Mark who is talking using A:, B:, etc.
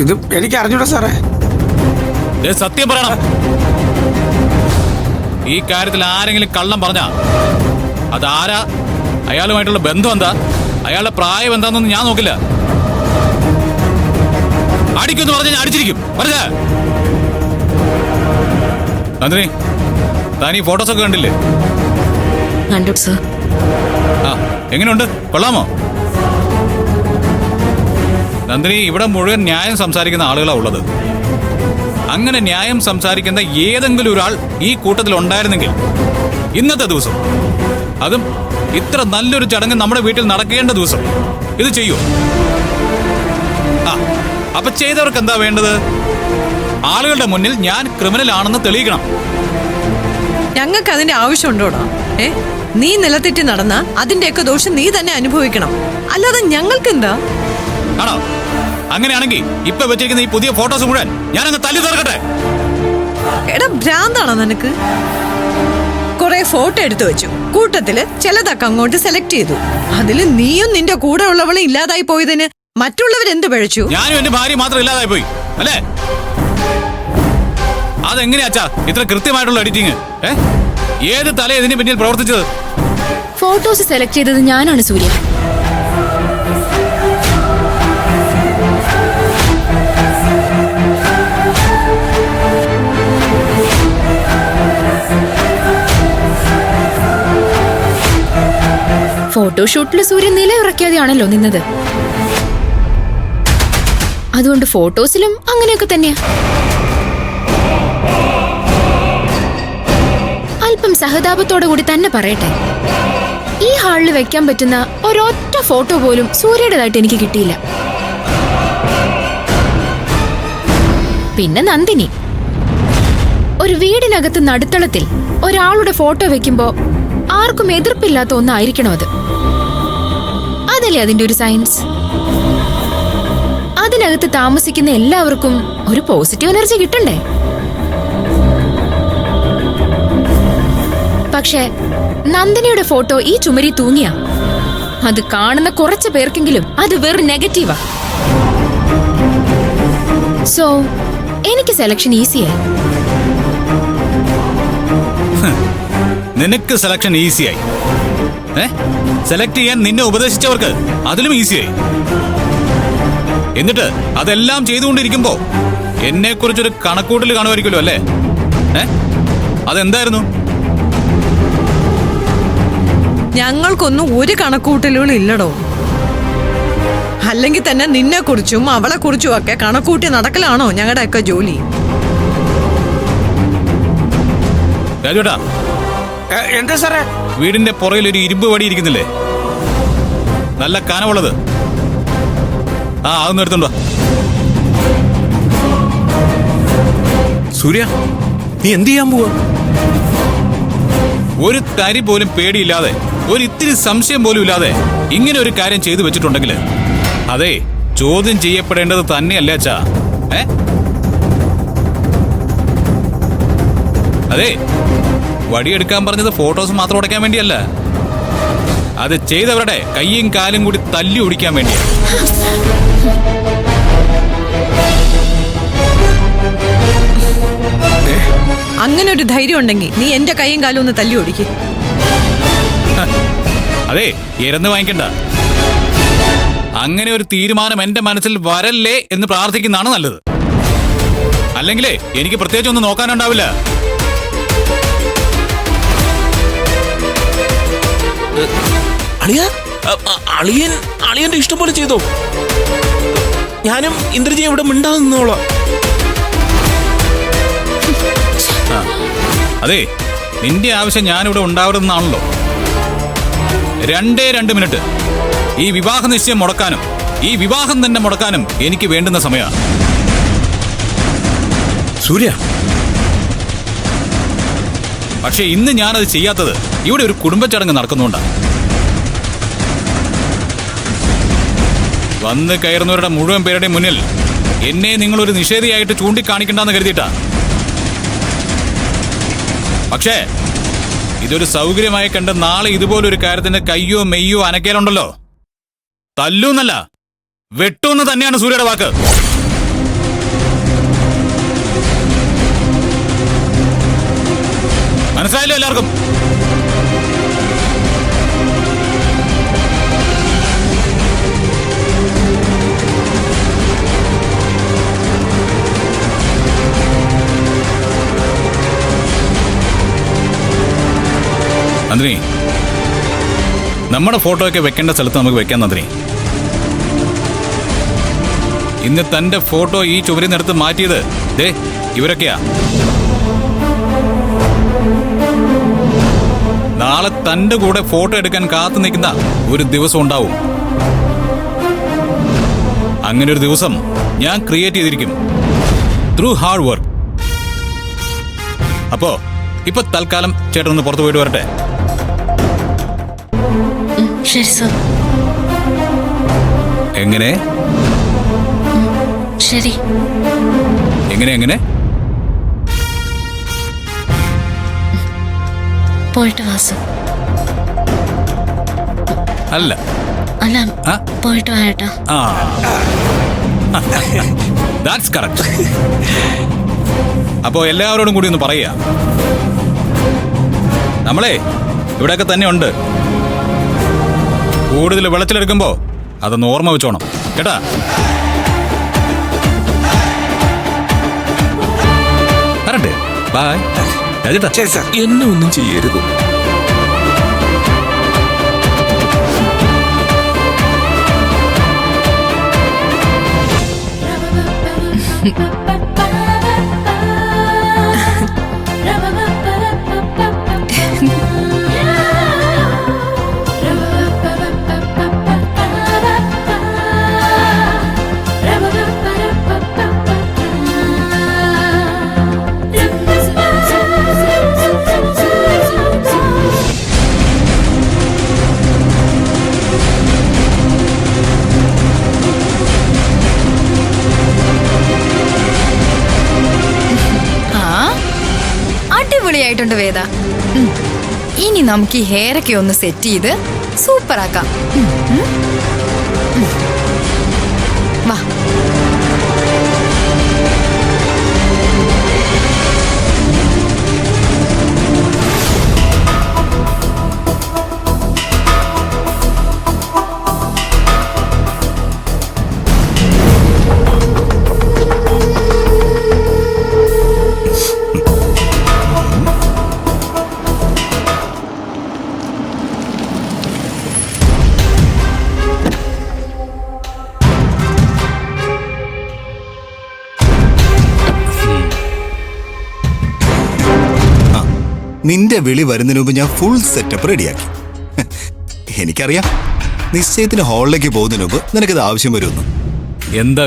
A: ഇത് എനിക്ക് അറിഞ്ഞൂടാ സാറേ.
B: സത്യം പറയണം. ഈ കാര്യത്തിൽ ആരെങ്കിലും കള്ളം പറഞ്ഞാ അതാരാ, അയാളുമായിട്ടുള്ള ബന്ധം എന്താ, അയാളുടെ പ്രായം എന്താണെന്നൊന്നും ഞാൻ നോക്കില്ല. അടിക്കുമെന്ന് പറഞ്ഞാൽ ഞാൻ അടിച്ചിരിക്കും. പറഞ്ഞേ നന്ദിനി, താൻ ഈ ഫോട്ടോസൊക്കെ കണ്ടില്ലേ?
C: കണ്ടു സർ.
B: ആ, എങ്ങനെയുണ്ട്? കൊള്ളാമോ? നന്ദിനി, ഇവിടെ മുഴുവൻ ന്യായം സംസാരിക്കുന്ന ആളുകളാണ് ഉള്ളത്. അങ്ങനെ ന്യായം സംസാരിക്കുന്ന ഏതെങ്കിലും ഒരാൾ ഈ കൂട്ടത്തിൽ ഉണ്ടായിരുന്നെങ്കിൽ ഇന്നത്തെ ദിവസം, അതും ഇത്ര നല്ലൊരു ചടങ്ങ് നമ്മുടെ വീട്ടിൽ നടക്കേണ്ട ദിവസം, ഇത് ചെയ്യൂ. ആ, അപ്പൊ ചെയ്തവർക്ക് എന്താ വേണ്ടത്? ആളുകളുടെ മുന്നിൽ ഞാൻ ക്രിമിനൽ ആണെന്ന് തെളിയിക്കണം.
D: ഞങ്ങൾക്ക് അതിന്റെ ആവശ്യമുണ്ടോടാ? നീ നിലത്തെറ്റി നടന്ന അതിന്റെയൊക്കെ ദോഷം നീ തന്നെ അനുഭവിക്കണം, അല്ലാതെ ഞങ്ങൾക്ക് എന്താ?
B: ആണോ? അങ്ങനെയാണെങ്കിൽ ഇപ്പൊ വെച്ചിരിക്കുന്ന ഈ പുതിയ ഫോട്ടോസ് മുഴുവൻ ഞാൻ അങ്ങ് തല്ലി തീർക്കട്ടെ.
D: എടാ, ഭ്രാന്താണോ നിനക്ക്? കുറെ ഫോട്ടോ എടുത്തു വെച്ചു, കൂട്ടത്തില് ചിലതൊക്കെ അങ്ങോട്ട് സെലക്ട് ചെയ്തു. അതില് നീയും നിന്റെ കൂടെ ഉള്ളവളും ഇല്ലാതായി പോയതിന് മറ്റുള്ളവരെന്ത് പഴിച്ചു?
B: ഞാനും എന്റെ ഭാര്യ മാത്രം ഇല്ലാതായി പോയി അല്ലേ? അതെങ്ങനെയാച്ചാ ഇത്ര കൃത്യമായിട്ടുള്ള എഡിറ്റിംഗ്? ഏത് തല ഇതിന് പിന്നിൽ പ്രവർത്തിച്ചത്?
C: ഫോട്ടോസ് സെലക്ട് ചെയ്തത് ഞാനാണ് സൂര്യ. ഫോട്ടോഷൂട്ടില് സൂര്യ നിലയുറക്കാതെയാണല്ലോ നിന്നത്. അതുകൊണ്ട് ഫോട്ടോസിലും അങ്ങനെയൊക്കെ തന്നെയാ. അല്പം സഹതാപത്തോടു കൂടി തന്നെ പറയട്ടെ, ഈ ഹാളിൽ വെക്കാൻ പറ്റുന്ന ഒരൊറ്റ ഫോട്ടോ പോലും സൂര്യയുടേതായിട്ട് എനിക്ക് കിട്ടിയില്ല. പിന്നെ നന്ദിനി, ഒരു വീടിനകത്ത് നടുത്തളത്തിൽ ഒരാളുടെ ഫോട്ടോ വെക്കുമ്പോ ആർക്കും എതിർപ്പില്ലാത്ത ഒന്നായിരിക്കണം അത്. അതല്ലേ അതിന്റെ ഒരു സയൻസ്. അതിനകത്ത് താമസിക്കുന്ന എല്ലാവർക്കും ഒരു പോസിറ്റീവ് എനർജി കിട്ടണ്ടേ? പക്ഷെ നന്ദിനിയുടെ ഫോട്ടോ ഈ ചുമരി തൂങ്ങിയ അത് കാണുന്ന കുറച്ച് പേർക്കെങ്കിലും അത് വെറും നെഗറ്റീവാ. സോ എനിക്ക് സെലക്ഷൻ ഈസിയായി.
B: നിനക്ക് സെലക്ഷൻ ഈസിയായി. സെലക്ട് ചെയ്യാൻ നിന്നെ ഉപദേശിച്ചവർക്ക് അതിലും ഈസിയായി. എന്നിട്ട് അതെല്ലാം ചെയ്തുകൊണ്ടിരിക്കുമ്പോ എന്നെ കുറിച്ചൊരു കണക്കൂട്ടൽ കാണുമായിരിക്കുമല്ലോ അല്ലേ? അതെന്തായിരുന്നു?
D: ഞങ്ങൾക്കൊന്നും ഒരു കണക്കൂട്ടലുകളും ഇല്ലടോ. അല്ലെങ്കിൽ തന്നെ നിന്നെ കുറിച്ചും അവളെ കുറിച്ചും ഒക്കെ കണക്കൂട്ടി നടക്കലാണോ ഞങ്ങളുടെയൊക്കെ ജോലി?
B: രാജുട്ടാ,
A: എന്താ സാറേ?
B: വീടിന്റെ പുറകിൽ ഒരു ഇരുമ്പ് വടി ഇരിക്കുന്നില്ലേ, നല്ല കനമുള്ളത്? ആ, അതൊന്നും എടുത്തുണ്ടോ.
E: സൂര്യ, നീ എന്ത് ചെയ്യാൻ പോവാ?
B: ഒരു തരി പോലും പേടിയില്ലാതെ, ഒരു ഇത്തിരി സംശയം പോലും ഇല്ലാതെ ഇങ്ങനെ ഒരു കാര്യം ചെയ്തു വെച്ചിട്ടുണ്ടെങ്കിൽ അതെ, ചോദ്യം ചെയ്യപ്പെടേണ്ടത് തന്നെയല്ലേ അച്ഛാ? അതെ, വടിയെടുക്കാൻ പറഞ്ഞത് ഫോട്ടോസ് മാത്രം ഉടയ്ക്കാൻ വേണ്ടിയല്ല, അത് ചെയ്തവരുടെ കയ്യും കാലും കൂടി തല്ലി ഒടിക്കാൻ വേണ്ടിയാ.
D: അങ്ങനെ ഒരു ധൈര്യം ഉണ്ടെങ്കിൽ നീ എന്റെ കൈയും കാലും ഒന്ന് തല്ലി ഓടിക്ക്.
B: അതെ, ഇരന്ന് വാങ്ങിക്കണ്ട. അങ്ങനെ ഒരു തീരുമാനം എന്റെ മനസ്സിൽ വരല്ലേ എന്ന് പ്രാർത്ഥിക്കുന്നതാണ് നല്ലത്. അല്ലെങ്കിലേ എനിക്ക് പ്രത്യേകിച്ച് ഒന്നും നോക്കാനുണ്ടാവില്ല.
E: അളിയന്റെ ഇഷ്ടം പോലെ ചെയ്തോ. ഞാനും ഇന്ദ്രജിയെ ഇവിടെ മിണ്ടാതെ നിന്നോളാം.
B: അതെ, നിന്റെ ആവശ്യം ഞാനിവിടെ ഉണ്ടാവരുതെന്നാണല്ലോ. 2 മിനിറ്റ് ഈ വിവാഹ നിശ്ചയം മുടക്കാനും ഈ വിവാഹം തന്നെ മുടക്കാനും എനിക്ക് വേണ്ടുന്ന സമയമാണ്.
E: സൂര്യ,
B: പക്ഷെ ഇന്ന് ഞാനത് ചെയ്യാത്തത് ഇവിടെ ഒരു കുടുംബച്ചടങ്ങ് നടക്കുന്നുണ്ടാണ്. വന്ന് കയറുന്നവരുടെ മുഴുവൻ പേരുടെ മുന്നിൽ എന്നെ നിങ്ങളൊരു നിഷേധിയായിട്ട് ചൂണ്ടിക്കാണിക്കണ്ടെന്ന് കരുതിയിട്ടാ. പക്ഷേ ഇതൊരു സൗകര്യമായി കണ്ട് നാളെ ഇതുപോലൊരു കാര്യത്തിന് കയ്യോ മെയ്യോ അനക്കേലുണ്ടല്ലോ, തല്ലൂന്നല്ല വെട്ടൂന്ന് തന്നെയാണ് സൂര്യയുടെ വാക്ക്. മനസ്സിലായല്ലോ എല്ലാവർക്കും? നന്ദിനി, നമ്മുടെ ഫോട്ടോ ഒക്കെ വെക്കേണ്ട സ്ഥലത്ത് നമുക്ക് വെക്കാം നന്ദിനി. ഇന്ന് തന്റെ ഫോട്ടോ ഈ ചുവരിൽ നിന്നെടുത്ത് മാറ്റിയത് ദേ ഇവരൊക്കെയാ. നാളെ തന്റെ കൂടെ ഫോട്ടോ എടുക്കാൻ കാത്തു നിൽക്കുന്ന ഒരു ദിവസം ഉണ്ടാവും. അങ്ങനെ ഒരു ദിവസം ഞാൻ ക്രിയേറ്റ് ചെയ്തിരിക്കും ത്രൂ ഹാർഡ് വർക്ക്. അപ്പോ ഇപ്പൊ തൽക്കാലം ചേട്ടൻ ഒന്ന് പുറത്തു പോയിട്ട് വരട്ടെ.
F: ശരി സർ.
B: എങ്ങനെ
F: ശരി.
B: എങ്ങനെ എങ്ങനെ
F: പോയിട്ട് വാ സർ.
B: അല്ല
F: അല്ല,
B: ആ?
F: പോയിട്ട് വാ ഏട്ടാ.
B: ആ ദാറ്റ്സ് കറക്റ്റ്. അപ്പോ എല്ലാവരോടും കൂടി ഒന്ന് പറയുക, നമ്മളെ ഇവിടെയൊക്കെ തന്നെ ഉണ്ട്. കൂടുതൽ വെള്ളത്തിലെടുക്കുമ്പോ അതൊന്ന് ഓർമ്മ വെച്ചോണം കേട്ടാ. വരട്ടെ. ബൈ രാജേട്ടാ.
A: ശരി സാർ.
E: എന്നെ ഒന്നും ചെയ്യരുത്.
C: അടിപൊളിയായിട്ടുണ്ട് വേദ. ഇനി നമുക്ക് ഈ ഹെയറൊക്കെ ഒന്ന് സെറ്റ് ചെയ്ത് സൂപ്പർ ആക്കാം. വാ.
G: നിന്റെ വിളി വരുന്നതിന് മുമ്പ് ഞാൻ ഫുൾ സെറ്റപ്പ് റെഡിയാക്കി. എനിക്കറിയാം നിശ്ചയത്തിന് ഹാളിലേക്ക് പോകുന്നതിന് മുമ്പ് നിനക്കത് ആവശ്യം വരുമെന്ന്.
B: എന്താ